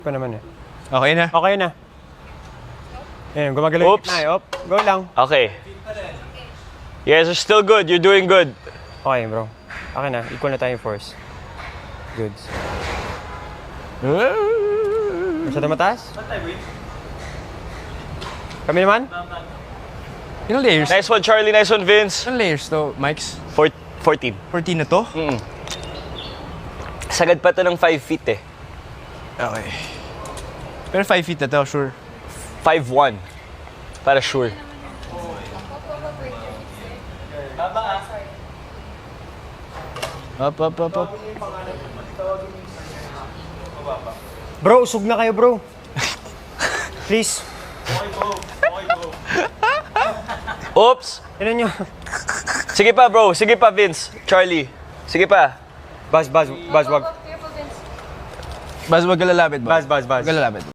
Pa naman eh. Okay na. Okay na. Ayan, gumagalaw yung Oops. gitna eh. Op, go lang. Okay. Yes, you're still good. You're doing good. Okay, bro. Okay na. Equal na tayo yung force. Goods. Masyado mataas? Kami naman? Ilang layers? Nice one, Charlie. Nice one, Vince. Ilang layers to, Mikes? 14. 14 na to? Sagad pa to ng 5 feet eh. Okay. Pero 5 feet na to, sure. 5'1". Para sure. Up. Bro, usog na kayo, bro. Please. Oops. Tinan nyo. Sige pa, bro. Sige pa, Vince. Charlie. Sige pa. Buzz, wag. Bas, wag ka lalapit ba? Buzz. Wag ka lalapit.